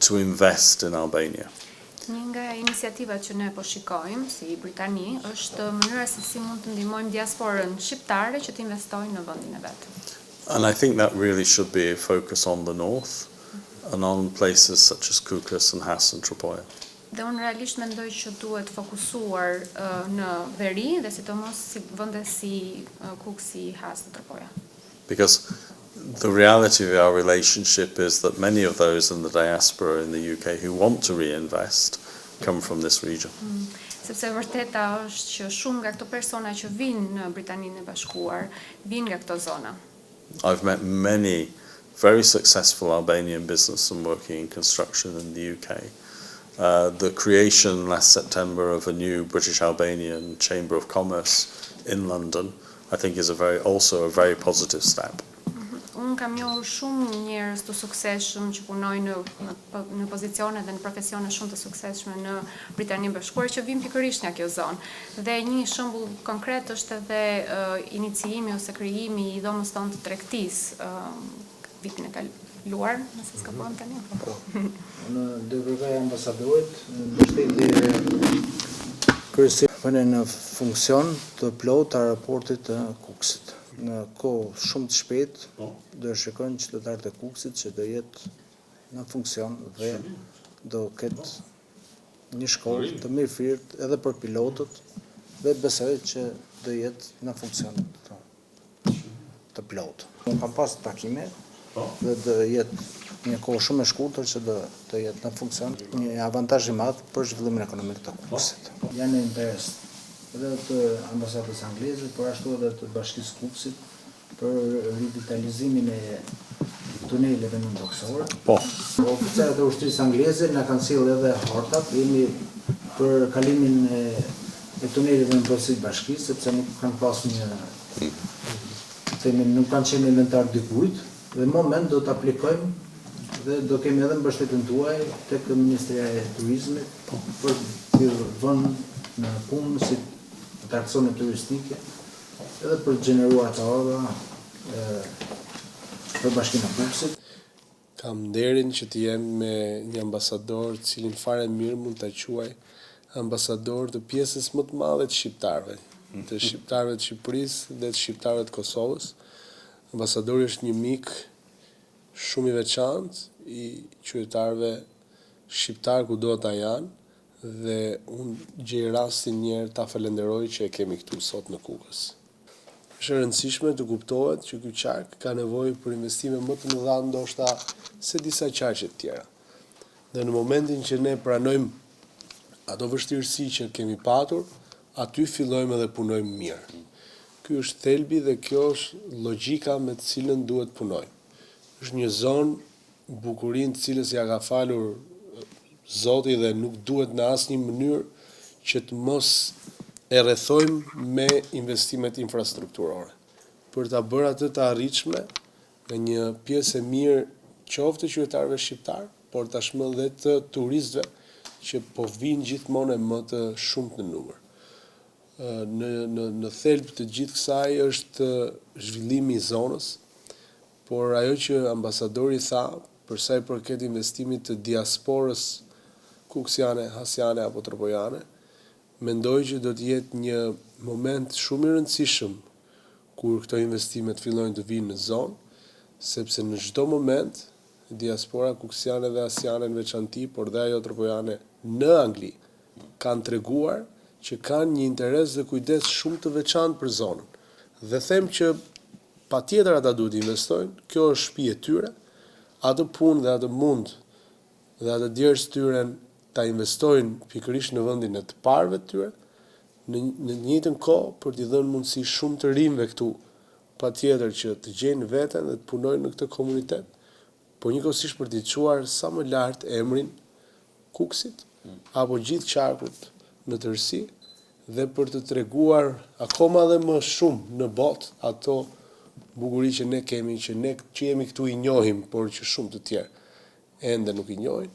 to invest in Albania. Një nga iniciativat që ne po shikojmë si Britani është mënyra se si mund të ndihmojmë diasporën shqiptare që të investojnë në vendin e vet. And I think that really should be a focus on the north and on places such as Kukës and Has and Tropoja. Dhe unë realisht mendoj që duhet fokusuar në veri dhe sidomos si vende si Kuksi, Has dhe Tropoja. Because the reality of our relationship is that many of those in the diaspora in the UK who want to reinvest come from this region. Sepse vërteta është që shumë nga këto persona që vinë në Britaninë e Bashkuar vinë nga këto zona. I've met many very successful Albanian businessmen working in construction in the UK. The creation last September of a new British Albanian Chamber of Commerce in London, I think is also a very positive step. Unë kam njohur shumë njerëz të suksesshëm që punojnë në pozicione dhe në profesione shumë të suksesshme në Britaninë e Bashkuar që vinë pikërisht nga kjo zonë. Dhe një shembull konkret është edhe iniciimi ose krijimi i dhomës tonë të tregtisë vitin e kaluar, nëse s'ka bën tani. Unë do kërkoj ambasadorit mbështetje kryesisht në funksion të plot të raportit të Kukësit. Në kohë shumë të shpejtë do shikojnë qytetarët e Kukësit që do jetë në funksion dhe do ketë një shkollë të mirëfirt edhe për pilotët dhe besoj që do jetë në funksion të plotë. Unë kam pas takime dhe do jetë një kohë shumë e shkurtër që do jetë në funksion një avantazh i madh për zhvillimin ekonomik të Kukësit. Janë në interes edhe të ambasadës angleze, por ashtu edhe të Bashkisë Kukësit për revitalizimin e tuneleve nëntoksore. Oficerët e ushtrisë angleze na kanë sjellë edhe hartat, jemi për kalimin e tuneleve në përsi bashkisë, sepse nuk kanë pasur nuk kanë qenë inventar dikujt, dhe në moment do të aplikojmë dhe do kemi edhe mbështetjen tuaj tek Ministria e Turizmit për të vënë në punë si atraksione turistike edhe për të gjeneruar ato për Bashkinë e Kukësit. Kam nderin që të jem me një ambasador cilin fare mirë mund ta quaj ambasador të pjesës më të madhe të shqiptarëve, të Shqipërisë dhe të shqiptarëve të Kosovës. Ambasadori është një mik shumë i veçantë i qytetarëve shqiptar kudo ata janë. Dhe unë gjej rastin njerë ta falenderoj që e kemi këtu sot në Kukës. Është e rëndësishme të kuptohet që ky qark ka nevojë për investime më të mëdha ndoshta se disa qarqe të tjera. Dhe në momentin që ne pranojmë ato vështirësi që kemi patur, aty fillojmë edhe punojmë mirë. Ky është thelbi dhe kjo është logjika me të cilën duhet punojmë. Është një zonë bukurinë të cilës ja ka falur Zoti dhe nuk duhet në asnjë mënyrë që të mos e rrethojmë me investimet infrastrukturore. Për ta bërë atë të arritshme në një pjesë e mirë qoftë të qytetarëve shqiptar, por tashmë edhe të turistëve që po vinë gjithmonë më të shumtë në numër. Në thelb të gjithë kësaj është zhvillimi i zonës, por ajo që ambasadori tha, për sa i përket investimit të diasporës kuksiane, hasiane apo tropojane, mendoj që do të jetë një moment shumë i rëndësishëm kur këto investimet fillojnë të vinë në zonë, sepse në çdo moment diaspora kuksiane dhe hasiane në veçanti, por dhe ajo tropojane në Angli, kanë treguar që kanë një interes dhe kujdes shumë të veçantë për zonën. Dhe them që patjetër ata duhet investojnë, kjo është shtëpia e tyre, atë punë dhe atë mund dhe atë djerës tyre ta investojnë pikërisht në vendin e të parëve të tyre, në njëjtën kohë për t'i dhënë mundësi shumë të rinjve këtu, patjetër që të gjejnë veten dhe të punojnë në këtë komunitet, por njëkohësisht për t'i çuar sa më lart emrin Kukësit apo gjithë qarkut në tërësi dhe për të treguar akoma dhe më shumë në botë ato bukuri që ne kemi, që ne që jemi këtu i njohim, por që shumë të tjerë ende nuk i njohin.